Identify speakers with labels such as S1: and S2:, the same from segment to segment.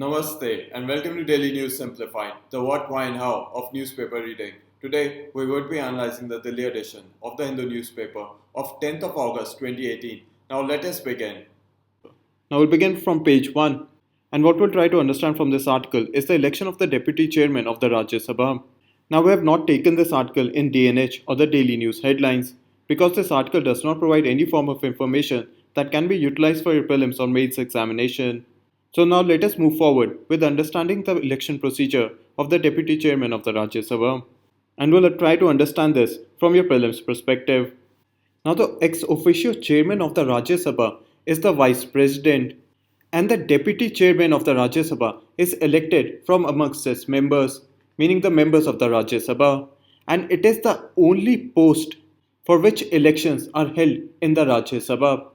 S1: Namaste and welcome to Daily News Simplified, the what, why and how of newspaper reading. Today we would be analyzing the Delhi edition of the Hindu newspaper of 10th of August 2018. Now let us begin. Now we'll begin from page 1, and what we'll try to understand from this article is the election of the deputy chairman of the Rajya Sabha. Now we have not taken this article in DNH or the Daily News headlines because this article does not provide any form of information that can be utilized for your prelims or mains examination. So now let us move forward with understanding the election procedure of the deputy chairman of the Rajya Sabha, and we'll try to understand this from your prelims perspective. Now the ex officio chairman of the Rajya Sabha is the vice president, and the deputy chairman of the Rajya Sabha is elected from amongst its members, meaning the members of the Rajya Sabha, and it is the only post for which elections are held in the Rajya Sabha.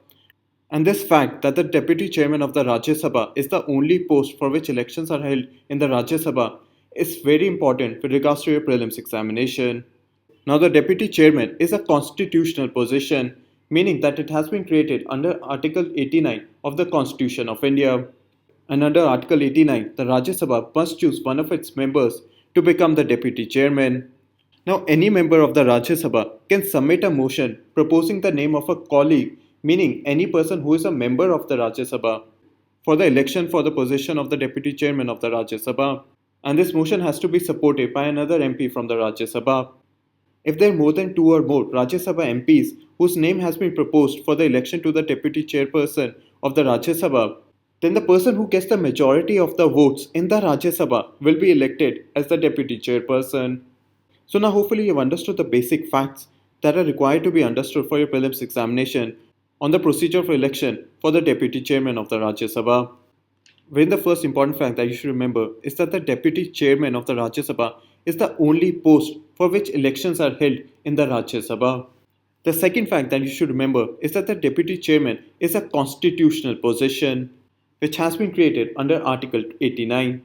S1: And this fact that the deputy chairman of the Rajya Sabha is the only post for which elections are held in the Rajya Sabha is very important with regards to your prelims examination. Now, the deputy chairman is a constitutional position, meaning that it has been created under Article 89 of the Constitution of India. And under Article 89, the Rajya Sabha must choose one of its members to become the deputy chairman. Now, any member of the Rajya Sabha can submit a motion proposing the name of a colleague, meaning any person who is a member of the Rajya Sabha, for the election for the position of the deputy chairman of the Rajya Sabha. And this motion has to be supported by another MP from the Rajya Sabha. If there are more than 2 or more Rajya Sabha MPs whose name has been proposed for the election to the deputy chairperson of the Rajya Sabha, then the person who gets the majority of the votes in the Rajya Sabha will be elected as the deputy chairperson. So now hopefully you've understood the basic facts that are required to be understood for your prelims examination on the procedure for election for the deputy chairman of the Rajya Sabha. Wherein the first important fact that you should remember is that the deputy chairman of the Rajya Sabha is the only post for which elections are held in the Rajya Sabha. The second fact that you should remember is that the deputy chairman is a constitutional position which has been created under Article 89.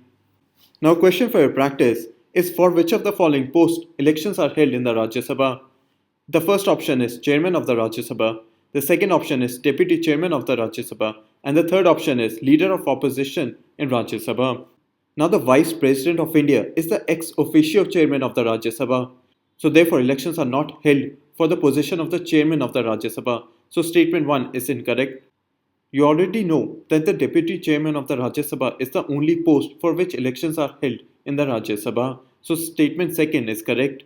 S1: Now, question for your practice is for which of the following posts elections are held in the Rajya Sabha? The first option is chairman of the Rajya Sabha. The second option is deputy chairman of the Rajya Sabha, and the third option is leader of opposition in Rajya Sabha. Now the vice president of India is the ex officio chairman of the Rajya Sabha. So therefore elections are not held for the position of the chairman of the Rajya Sabha. So statement 1 is incorrect. You already know that the deputy chairman of the Rajya Sabha is the only post for which elections are held in the Rajya Sabha. So statement 2 is correct.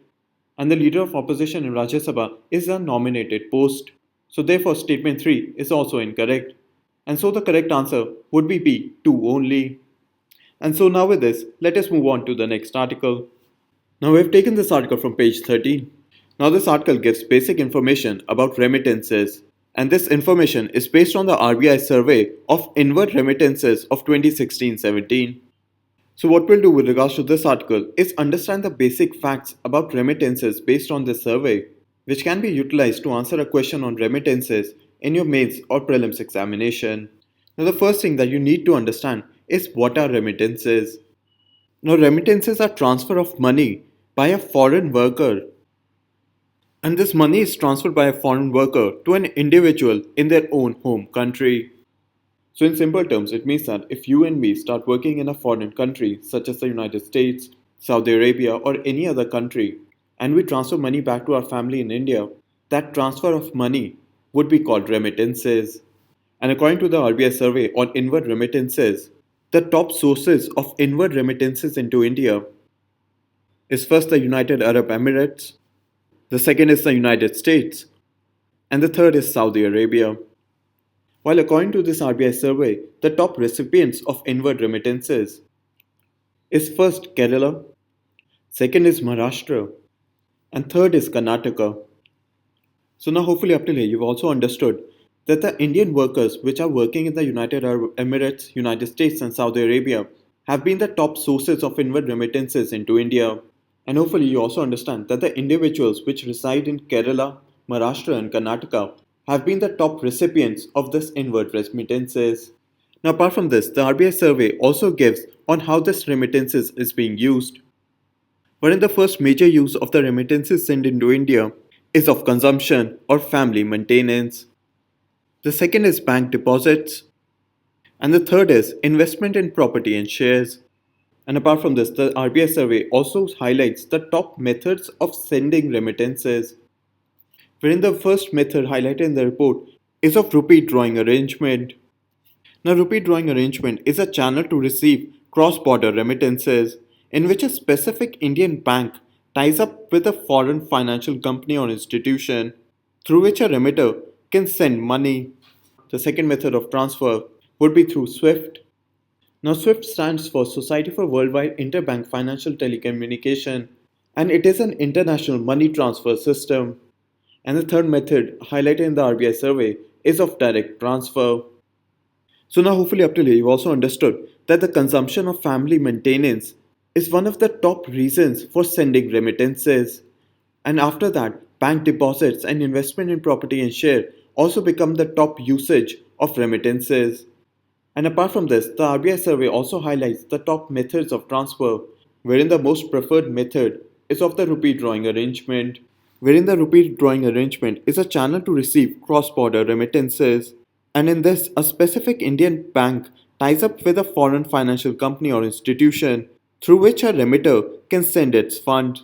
S1: And the leader of opposition in Rajya Sabha is a nominated post. So therefore statement 3 is also incorrect. And so the correct answer would be B, 2 only. And so now with this, let us move on to the next article. Now we have taken this article from page 13. Now this article gives basic information about remittances. And this information is based on the RBI survey of inward remittances of 2016-17. So what we'll do with regards to this article is understand the basic facts about remittances based on this survey, which can be utilized to answer a question on remittances in your mains or prelims examination. Now the first thing that you need to understand is what are remittances. Now remittances are transfer of money by a foreign worker, and this money is transferred by a foreign worker to an individual in their own home country. So in simple terms, it means that if you and me start working in a foreign country such as the United States, Saudi Arabia or any other country, and we transfer money back to our family in India, that transfer of money would be called remittances. And according to the RBI survey on inward remittances, the top sources of inward remittances into India is first the United Arab Emirates, the second is the United States, and the third is Saudi Arabia. While according to this RBI survey, the top recipients of inward remittances is first Kerala, second is Maharashtra, and third is Karnataka. So now hopefully up till here you've also understood that the Indian workers which are working in the United Arab Emirates, United States and Saudi Arabia have been the top sources of inward remittances into India. And hopefully you also understand that the individuals which reside in Kerala, Maharashtra and Karnataka have been the top recipients of this inward remittances. Now apart from this, the RBI survey also gives on how this remittances is being used. Wherein the first major use of the remittances sent into India is of consumption or family maintenance. The second is bank deposits. And the third is investment in property and shares. And apart from this, the RBI survey also highlights the top methods of sending remittances, wherein the first method highlighted in the report is of rupee drawing arrangement. Now, rupee drawing arrangement is a channel to receive cross-border remittances in which a specific Indian bank ties up with a foreign financial company or institution through which a remitter can send money. The second method of transfer would be through SWIFT. Now, SWIFT stands for Society for Worldwide Interbank Financial Telecommunication, and it is an international money transfer system. And the third method highlighted in the RBI survey is of direct transfer. So now hopefully up till here you also understood that the consumption of family maintenance is one of the top reasons for sending remittances. And after that, bank deposits and investment in property and share also become the top usage of remittances. And apart from this, the RBI survey also highlights the top methods of transfer, wherein the most preferred method is of the rupee drawing arrangement, wherein the rupee drawing arrangement is a channel to receive cross-border remittances. And in this, a specific Indian bank ties up with a foreign financial company or institution through which a remitter can send its fund.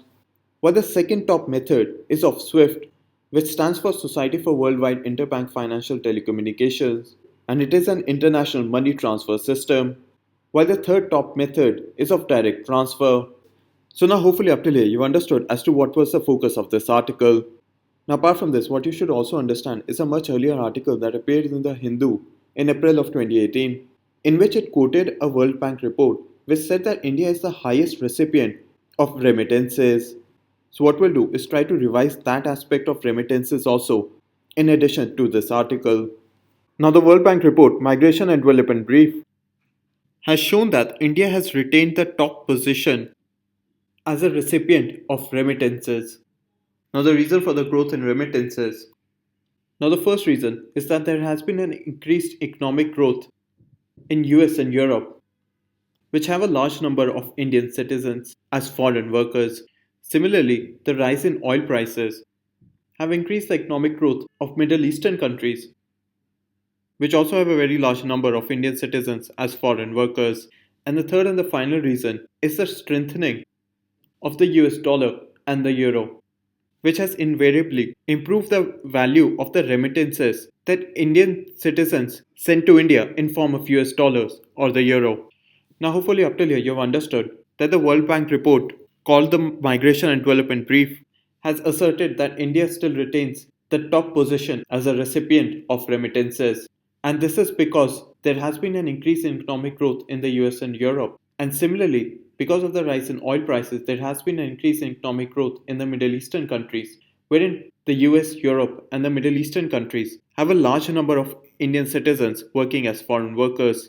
S1: While the second top method is of SWIFT, which stands for Society for Worldwide Interbank Financial Telecommunications, and it is an international money transfer system. While the third top method is of direct transfer. So now hopefully up till here you understood as to what was the focus of this article. Now apart from this, what you should also understand is a much earlier article that appeared in the Hindu in April of 2018, in which it quoted a World Bank report which said that India is the highest recipient of remittances. So what we'll do is try to revise that aspect of remittances also in addition to this article. Now the World Bank report Migration and Development Brief has shown that India has retained the top position as a recipient of remittances. Now the reason for the growth in remittances. Now the first reason is that there has been an increased economic growth in US and Europe, which have a large number of Indian citizens as foreign workers. Similarly, the rise in oil prices have increased the economic growth of Middle Eastern countries, which also have a very large number of Indian citizens as foreign workers. And the third and the final reason is the strengthening of the US dollar and the euro, which has invariably improved the value of the remittances that Indian citizens send to India in form of US dollars or the euro. Now hopefully up till here you have understood that the World Bank report called the Migration and Development Brief has asserted that India still retains the top position as a recipient of remittances. And this is because there has been an increase in economic growth in the US and Europe. And similarly, because of the rise in oil prices, there has been an increase in economic growth in the Middle Eastern countries, wherein the US, Europe, and the Middle Eastern countries have a large number of Indian citizens working as foreign workers.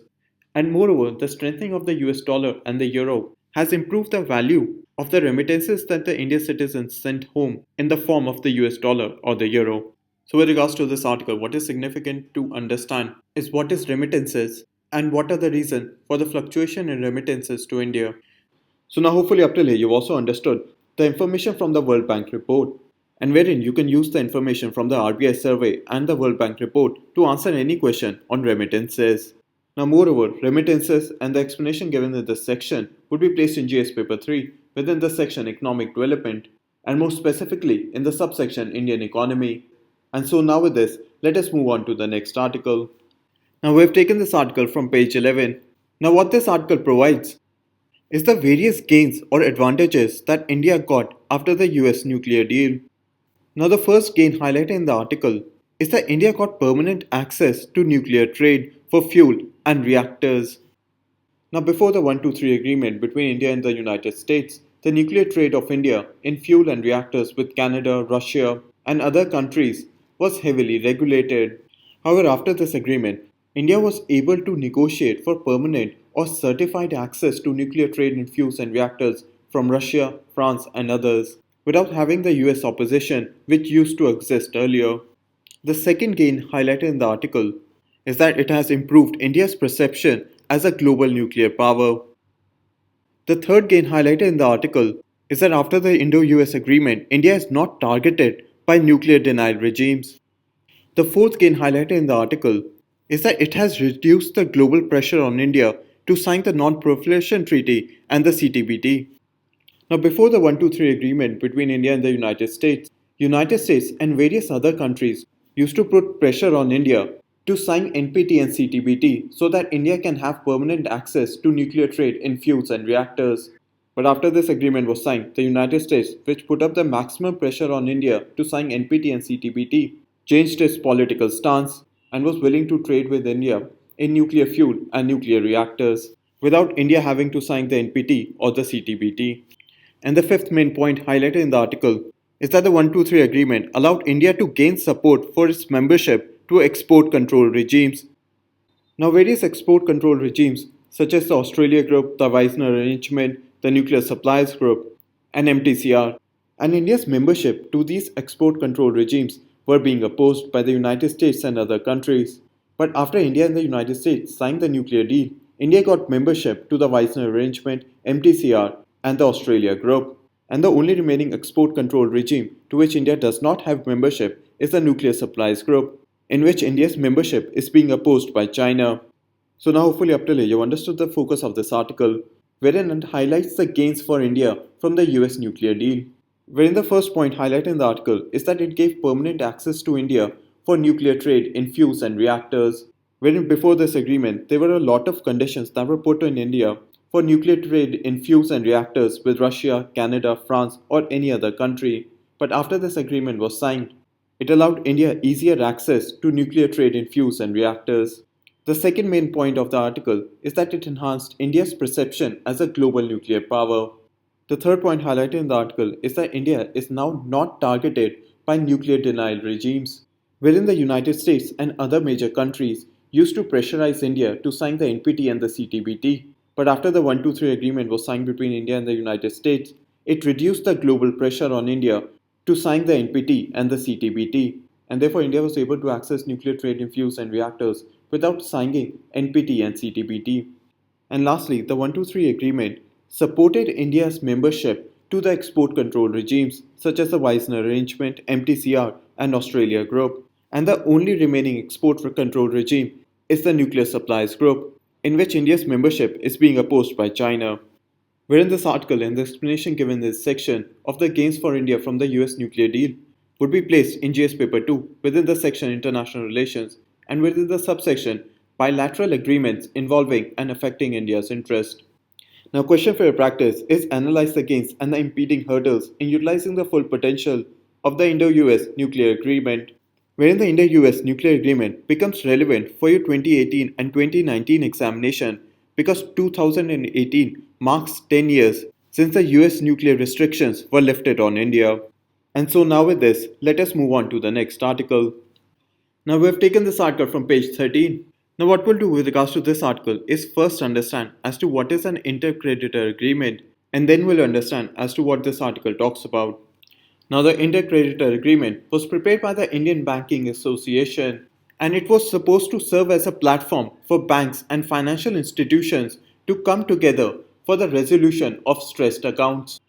S1: And moreover, the strengthening of the US dollar and the euro has improved the value of the remittances that the Indian citizens sent home in the form of the US dollar or the euro. So, with regards to this article, what is significant to understand is what is remittances and what are the reason for the fluctuation in remittances to India. So now hopefully up till here you've also understood the information from the World Bank report, and wherein you can use the information from the RBI survey and the World Bank report to answer any question on remittances. Now moreover, remittances and the explanation given in this section would be placed in GS paper 3 within the section Economic Development, and more specifically in the subsection Indian Economy. And so now with this, let us move on to the next article. Now we have taken this article from page 11. Now what this article provides is the various gains or advantages that India got after the US nuclear deal. Now the first gain highlighted in the article is that India got permanent access to nuclear trade for fuel and reactors. Now before the 123 agreement between India and the United States, the nuclear trade of India in fuel and reactors with Canada, Russia, and other countries was heavily regulated. However, after this agreement, India was able to negotiate for permanent or certified access to nuclear trade in fuels and reactors from Russia, France, and others, without having the US opposition which used to exist earlier. The second gain highlighted in the article is that it has improved India's perception as a global nuclear power. The third gain highlighted in the article is that after the Indo-US agreement, India is not targeted by nuclear denial regimes. The fourth gain highlighted in the article is that it has reduced the global pressure on India to sign the Non-Proliferation Treaty and the CTBT. Now, before the 123 agreement between India and the United States and various other countries used to put pressure on India to sign NPT and CTBT so that India can have permanent access to nuclear trade in fuels and reactors. But after this agreement was signed, the United States, which put up the maximum pressure on India to sign NPT and CTBT, changed its political stance and was willing to trade with India in nuclear fuel and nuclear reactors without India having to sign the NPT or the CTBT. And the fifth main point highlighted in the article is that the 123 agreement allowed India to gain support for its membership to export control regimes. Now, various export control regimes, such as the Australia Group, the Weisner Arrangement, the Nuclear Suppliers Group, and MTCR, and India's membership to these export control regimes were being opposed by the United States and other countries. But after India and the United States signed the nuclear deal, India got membership to the Weisner Arrangement, MTCR, and the Australia Group. And the only remaining export control regime to which India does not have membership is the Nuclear Supplies Group, in which India's membership is being opposed by China. So now hopefully up till here you understood the focus of this article, wherein it highlights the gains for India from the US nuclear deal. Wherein the first point highlighted in the article is that it gave permanent access to India for nuclear trade in fuels and reactors. Wherein before this agreement, there were a lot of conditions that were put on India for nuclear trade in fuels and reactors with Russia, Canada, France, or any other country. But after this agreement was signed, it allowed India easier access to nuclear trade in fuels and reactors. The second main point of the article is that it enhanced India's perception as a global nuclear power. The third point highlighted in the article is that India is now not targeted by nuclear denial regimes, wherein the United States and other major countries used to pressurize India to sign the NPT and the CTBT. But after the 123 agreement was signed between India and the United States, it reduced the global pressure on India to sign the NPT and the CTBT, and therefore India was able to access nuclear trade in fuels and reactors without signing NPT and CTBT. And lastly, the 123 agreement supported India's membership to the export control regimes such as the Weisner Arrangement, MTCR, and Australia Group. And the only remaining export control regime is the Nuclear Supplies Group, in which India's membership is being opposed by China. Wherein this article and the explanation given in this section of the gains for India from the US nuclear deal would be placed in GS Paper 2 within the section International Relations and within the subsection Bilateral Agreements involving and affecting India's interest. Now, question for your practice is analyze the gains and the impeding hurdles in utilizing the full potential of the Indo-US nuclear agreement, wherein the Indo-US nuclear agreement becomes relevant for your 2018 and 2019 examination because 2018 marks 10 years since the US nuclear restrictions were lifted on India. And so now with this, let us move on to the next article. Now we have taken this article from page 13. Now what we'll do with regards to this article is first understand as to what is an Inter-Creditor Agreement, and then we'll understand as to what this article talks about. Now the Inter-Creditor Agreement was prepared by the Indian Banking Association, and it was supposed to serve as a platform for banks and financial institutions to come together for the resolution of stressed accounts.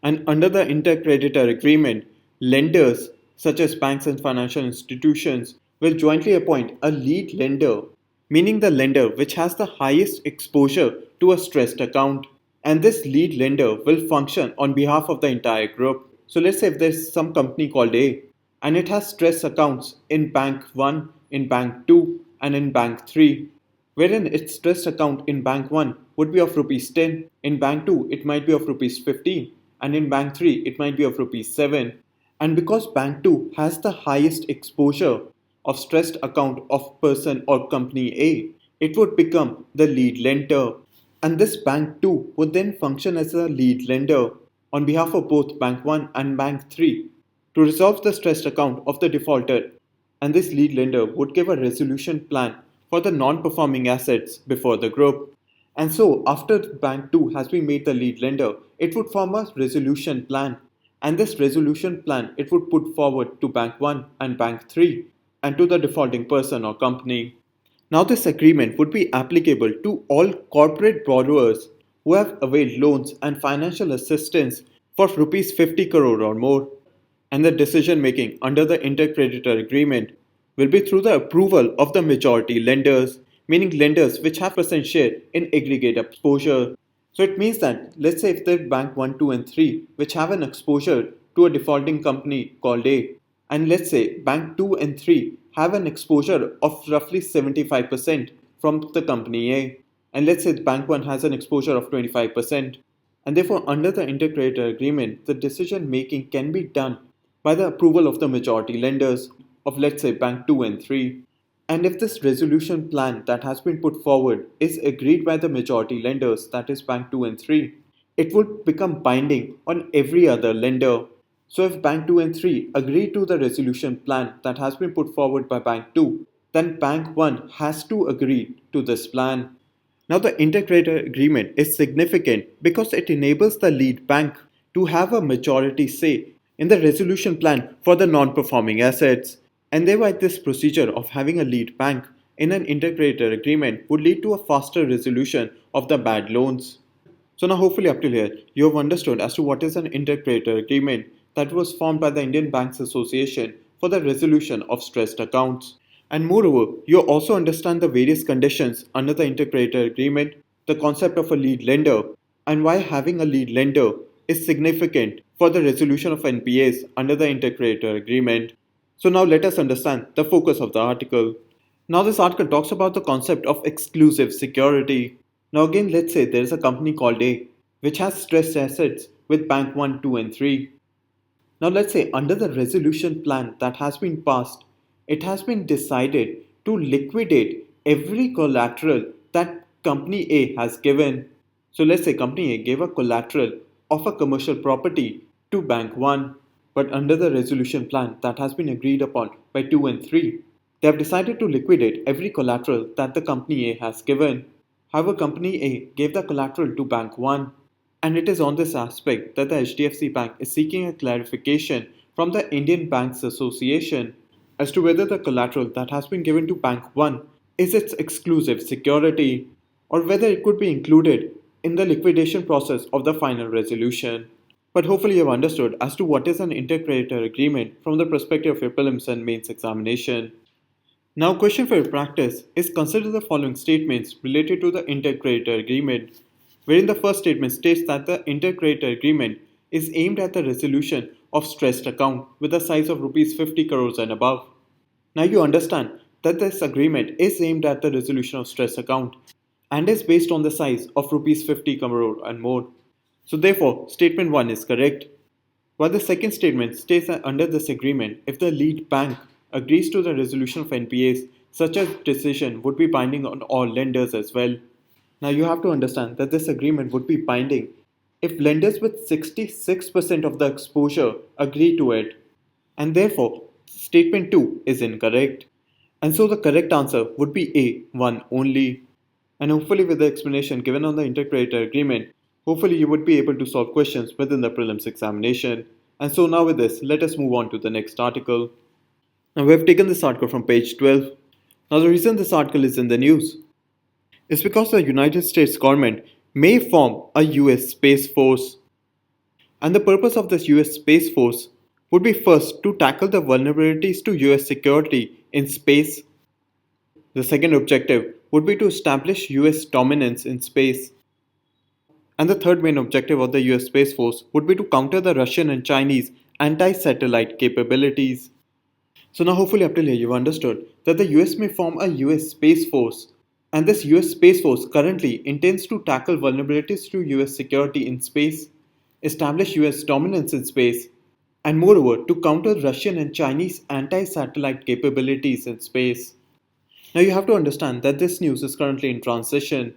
S1: And under the Inter-Creditor Agreement, lenders such as banks and financial institutions will jointly appoint a lead lender, meaning the lender which has the highest exposure to a stressed account. And this lead lender will function on behalf of the entire group. So let's say if there's some company called A and it has stress accounts in Bank 1, in Bank 2 and in Bank 3, wherein its stress account in Bank 1 would be of rupees 10, in Bank 2 it might be of rupees 15, and in Bank 3 it might be of rupees 7. And because Bank 2 has the highest exposure of stressed account of person or company A, it would become the lead lender. And this Bank 2 would then function as a lead lender on behalf of both Bank 1 and Bank 3 to resolve the stressed account of the defaulter. And this lead lender would give a resolution plan for the non-performing assets before the group. And so after Bank 2 has been made the lead lender, it would form a resolution plan. And this resolution plan it would put forward to Bank 1 and Bank 3 and to the defaulting person or company. Now this agreement would be applicable to all corporate borrowers who have availed loans and financial assistance for rupees 50 crore or more. And the decision making under the Inter-Creditor Agreement will be through the approval of the majority lenders, meaning lenders which have percent share in aggregate exposure. So it means that let's say if the bank 1, 2 and 3 which have an exposure to a defaulting company called A, and let's say bank 2 and 3 have an exposure of roughly 75% from the company A, and let's say bank 1 has an exposure of 25%, and therefore under the Inter-Creditor Agreement the decision making can be done by the approval of the majority lenders of let's say bank 2 and 3. And if this resolution plan that has been put forward is agreed by the majority lenders, that is Bank 2 and 3, it would become binding on every other lender. So if Bank 2 and 3 agree to the resolution plan that has been put forward by Bank 2, then Bank 1 has to agree to this plan. Now, the Inter-Creditor Agreement is significant because it enables the lead bank to have a majority say in the resolution plan for the non-performing assets, and thereby this procedure of having a lead bank in an Inter-Creditor Agreement would lead to a faster resolution of the bad loans. So now hopefully up till here you have understood as to what is an Inter-Creditor Agreement that was formed by the Indian Banks Association for the resolution of stressed accounts. And moreover, you also understand the various conditions under the Inter-Creditor Agreement, the concept of a lead lender, and why having a lead lender is significant for the resolution of NPAs under the Inter-Creditor Agreement. So now let us understand the focus of the article. Now this article talks about the concept of exclusive security. Now again, let's say there is a company called A which has stressed assets with bank 1, 2 and 3. Now let's say under the resolution plan that has been passed, it has been decided to liquidate every collateral that company A has given. So let's say company A gave a collateral of a commercial property to bank 1, but under the resolution plan that has been agreed upon by 2 and 3, they have decided to liquidate every collateral that the company A has given. However, company A gave the collateral to bank 1, and it is on this aspect that the HDFC Bank is seeking a clarification from the Indian Banks Association as to whether the collateral that has been given to Bank 1 is its exclusive security, or whether it could be included in the liquidation process of the final resolution. But hopefully you have understood as to what is an Inter-Creditor Agreement from the perspective of your prelims and mains examination. Now, question for your practice is consider the following statements related to the Inter-Creditor Agreement, wherein the first statement states that the Inter-Creditor Agreement is aimed at the resolution of stressed account with a size of rupees 50 crores and above. Now you understand that this agreement is aimed at the resolution of stress account and is based on the size of rupees 50 crore and more. So therefore, statement 1 is correct. While the second statement states that under this agreement, if the lead bank agrees to the resolution of NPAs, such a decision would be binding on all lenders as well. Now you have to understand that this agreement would be binding if lenders with 66% of the exposure agree to it, and therefore statement 2 is incorrect. And so the correct answer would be A, 1 only. And hopefully with the explanation given on the Inter-Creditor Agreement, hopefully you would be able to solve questions within the prelims examination. And so now with this, let us move on to the next article. Now we have taken this article from page 12. Now the reason this article is in the news is because the United States government may form a US Space Force. And the purpose of this US Space Force would be first to tackle the vulnerabilities to US security in space. The second objective would be to establish US dominance in space. And the third main objective of the US Space Force would be to counter the Russian and Chinese anti-satellite capabilities. So now hopefully up till here you've understood that the US may form a US Space Force, and this US Space Force currently intends to tackle vulnerabilities to US security in space, establish US dominance in space, and moreover to counter Russian and Chinese anti-satellite capabilities in space. Now you have to understand that this news is currently in transition,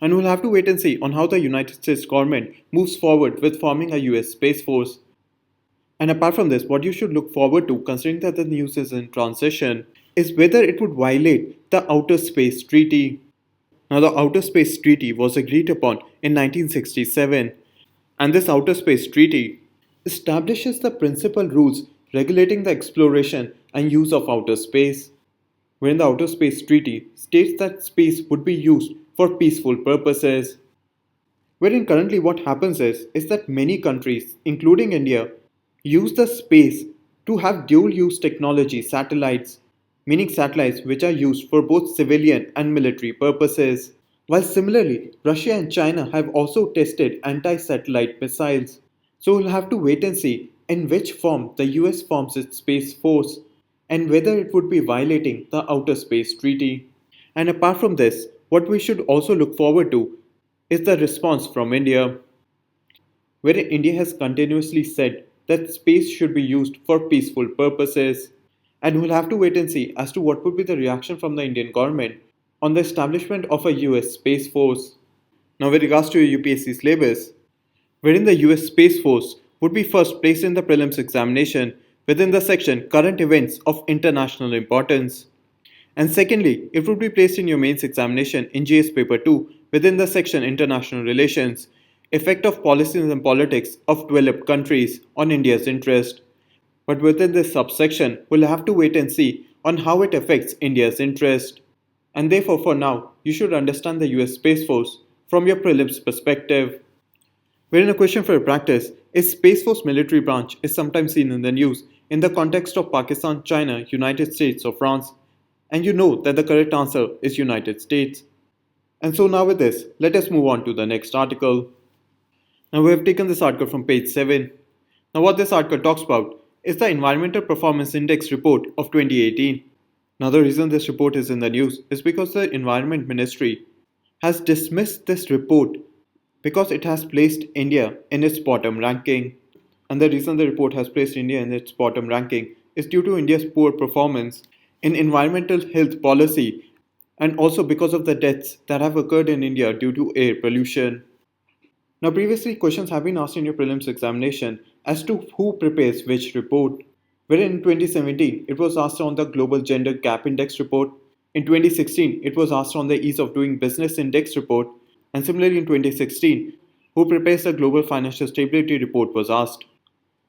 S1: and we'll have to wait and see on how the United States government moves forward with forming a US Space Force. And apart from this, what you should look forward to, considering that the news is in transition, is whether it would violate the Outer Space Treaty. Now, the Outer Space Treaty was agreed upon in 1967, and this Outer Space Treaty establishes the principal rules regulating the exploration and use of outer space, wherein the Outer Space Treaty states that space would be used for peaceful purposes. Wherein currently what happens is that many countries, including India, use the space to have dual use technology satellites, meaning satellites which are used for both civilian and military purposes. While similarly, Russia and China have also tested anti satellite missiles. So we'll have to wait and see in which form the US forms its space force and whether it would be violating the Outer Space Treaty. And apart from this, what we should also look forward to is the response from India, wherein India has continuously said that space should be used for peaceful purposes. And we'll have to wait and see as to what would be the reaction from the Indian government on the establishment of a US Space Force. Now, with regards to your UPSC syllabus, wherein the US Space Force would be first placed in the prelims examination within the section Current Events of International Importance. And secondly, it would be placed in your mains examination in GS Paper 2 within the section International Relations, Effect of Policies and Politics of Developed Countries on India's Interest. But within this subsection, we'll have to wait and see on how it affects India's interest. And therefore, for now, you should understand the US Space Force from your prelims perspective. Wherein a question for your practice is Space Force military branch is sometimes seen in the news in the context of Pakistan, China, United States, or France, and you know that the correct answer is United States. And so now with this, let us move on to the next article. Now we have taken this article from page 7. Now what this article talks about is the Environmental Performance Index report of 2018. Now the reason this report is in the news is because the Environment Ministry has dismissed this report because it has placed India in its bottom ranking. And the reason the report has placed India in its bottom ranking is due to India's poor performance in environmental health policy and also because of the deaths that have occurred in India due to air pollution. Now, previously, questions have been asked in your prelims examination as to who prepares which report. Wherein in 2017, it was asked on the Global Gender Gap Index report. In 2016, it was asked on the Ease of Doing Business Index report. And similarly, in 2016, who prepares the Global Financial Stability report was asked.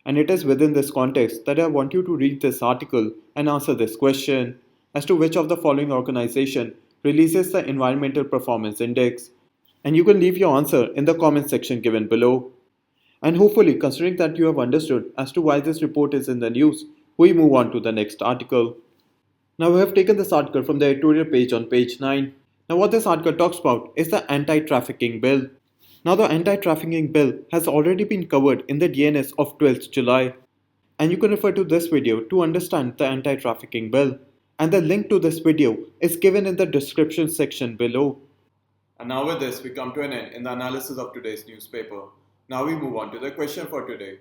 S1: And it is within this context that I want you to read this article and answer this question as to which of the following organization releases the Environmental Performance Index. And you can leave your answer in the comment section given below. And hopefully, considering that you have understood as to why this report is in the news, we move on to the next article. Now we have taken this article from the editorial page on page 9. Now what this article talks about is the Anti-Trafficking Bill. Now the Anti-Trafficking Bill has already been covered in the DNS of 12th July. And you can refer to this video to understand the Anti-Trafficking Bill. And the link to this video is given in the description section below. And now with this, we come to an end in the analysis of today's newspaper. Now we move on to the question for today.